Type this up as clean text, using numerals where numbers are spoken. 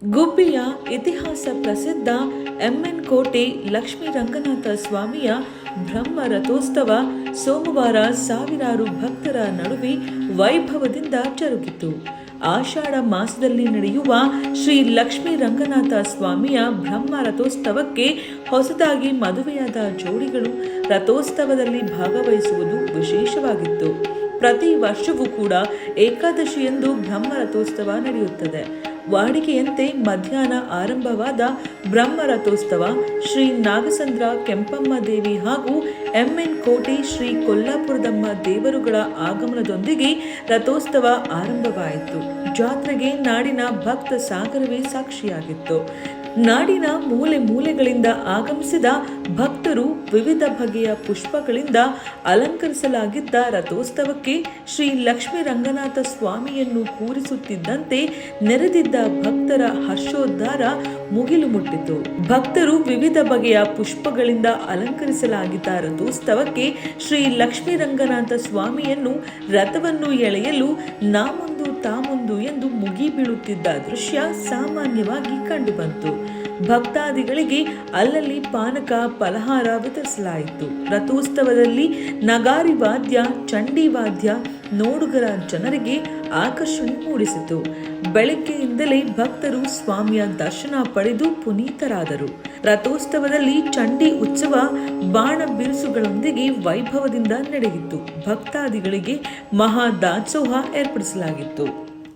ಗುಬ್ಬಿಯ ಇತಿಹಾಸ ಪ್ರಸಿದ್ಧ ಎನ್ ಕೋಟೆ ಲಕ್ಷ್ಮೀ ರಂಗನಾಥ ಸ್ವಾಮಿಯ ಬ್ರಹ್ಮ ರಥೋತ್ಸವ ಸೋಮವಾರ ಸಾವಿರಾರು ಭಕ್ತರ ನಡುವೆ ವೈಭವದಿಂದ ಜರುಗಿತು. ಆಷಾಢ ಮಾಸದಲ್ಲಿ ನಡೆಯುವ ಶ್ರೀ ಲಕ್ಷ್ಮೀ ರಂಗನಾಥ ಸ್ವಾಮಿಯ ಬ್ರಹ್ಮ ರಥೋತ್ಸವಕ್ಕೆ ಹೊಸದಾಗಿ ಮದುವೆಯಾದ ಜೋಡಿಗಳು ರಥೋತ್ಸವದಲ್ಲಿ ಭಾಗವಹಿಸುವುದು ವಿಶೇಷವಾಗಿತ್ತು. ಪ್ರತಿ ವರ್ಷವೂ ಕೂಡ ಏಕಾದಶಿಯಂದು ಬ್ರಹ್ಮ ರಥೋತ್ಸವ ನಡೆಯುತ್ತದೆ. ವಾಡಿಕೆಯಂತೆ ಮಧ್ಯಾಹ್ನ ಆರಂಭವಾದ ಬ್ರಹ್ಮ ರಥೋತ್ಸವ ಶ್ರೀ ನಾಗಸಂದ್ರ ಕೆಂಪಮ್ಮ ದೇವಿ ಹಾಗೂ ಎನ್ ಕೋಟೆ ಶ್ರೀ ಕೊಲ್ಲಾಪುರದಮ್ಮ ದೇವರುಗಳ ಆಗಮನದೊಂದಿಗೆ ರಥೋತ್ಸವ ಆರಂಭವಾಯಿತು. ಜಾತ್ರೆಗೆ ನಾಡಿನ ಭಕ್ತ ಸಾಗರವೇ ಸಾಕ್ಷಿಯಾಗಿತ್ತು. ನಾಡಿನ ಮೂಲೆ ಮೂಲೆಗಳಿಂದ ಆಗಮಿಸಿದ ಭಕ್ತರು ವಿವಿಧ ಬಗೆಯ ಪುಷ್ಪಗಳಿಂದ ಅಲಂಕರಿಸಲಾಗಿದ್ದ ರಥೋತ್ಸವಕ್ಕೆ ಶ್ರೀ ಲಕ್ಷ್ಮೀ ರಂಗನಾಥ ಸ್ವಾಮಿಯನ್ನು ಕೂರಿಸುತ್ತಿದ್ದಂತೆ ನೆರೆದಿದ್ದ ಭಕ್ತರ ಹರ್ಷೋದ್ಧಾರ ಮುಗಿಲು ಮುಟ್ಟಿತು. ಭಕ್ತರು ವಿವಿಧ ಬಗೆಯ ಪುಷ್ಪಗಳಿಂದ ಅಲಂಕರಿಸಲಾಗಿದ್ದ ರಥೋತ್ಸವಕ್ಕೆ ಶ್ರೀ ಲಕ್ಷ್ಮೀ ರಂಗನಾಥ ಸ್ವಾಮಿಯನ್ನು ರಥವನ್ನು ಎಳೆಯಲು ನಾಮುಂದು ತಾಮುಂದು ಎಂದು ಮುಗಿ ಬೀಳುತ್ತಿದ್ದ ದೃಶ್ಯ ಸಾಮಾನ್ಯವಾಗಿ ಕಂಡುಬಂತು. ಭಕ್ತಾದಿಗಳಿಗೆ ಅಲ್ಲಲ್ಲಿ ಪಾನಕ ಫಲಹಾರ ವಿತರಿಸಲಾಯಿತು. ರಥೋತ್ಸವದಲ್ಲಿ ನಗಾರಿ ವಾದ್ಯ, ಚಂಡಿ ವಾದ್ಯ ನೋಡುಗರ ಜನರಿಗೆ ಆಕರ್ಷಣೆ ಮೂಡಿಸಿತು. ಬೆಳಗ್ಗೆಯಿಂದಲೇ ಭಕ್ತರು ಸ್ವಾಮಿಯ ದರ್ಶನ ಪಡೆದು ಪುನೀತರಾದರು. ರಥೋತ್ಸವದಲ್ಲಿ ಚಂಡಿ ಉತ್ಸವ ಬಾಣ ಬಿರುಸುಗಳೊಂದಿಗೆ ವೈಭವದಿಂದ ನಡೆಯಿತು. ಭಕ್ತಾದಿಗಳಿಗೆ ಮಹಾ ದಾಸೋಹ ಏರ್ಪಡಿಸಲಾಗಿತ್ತು.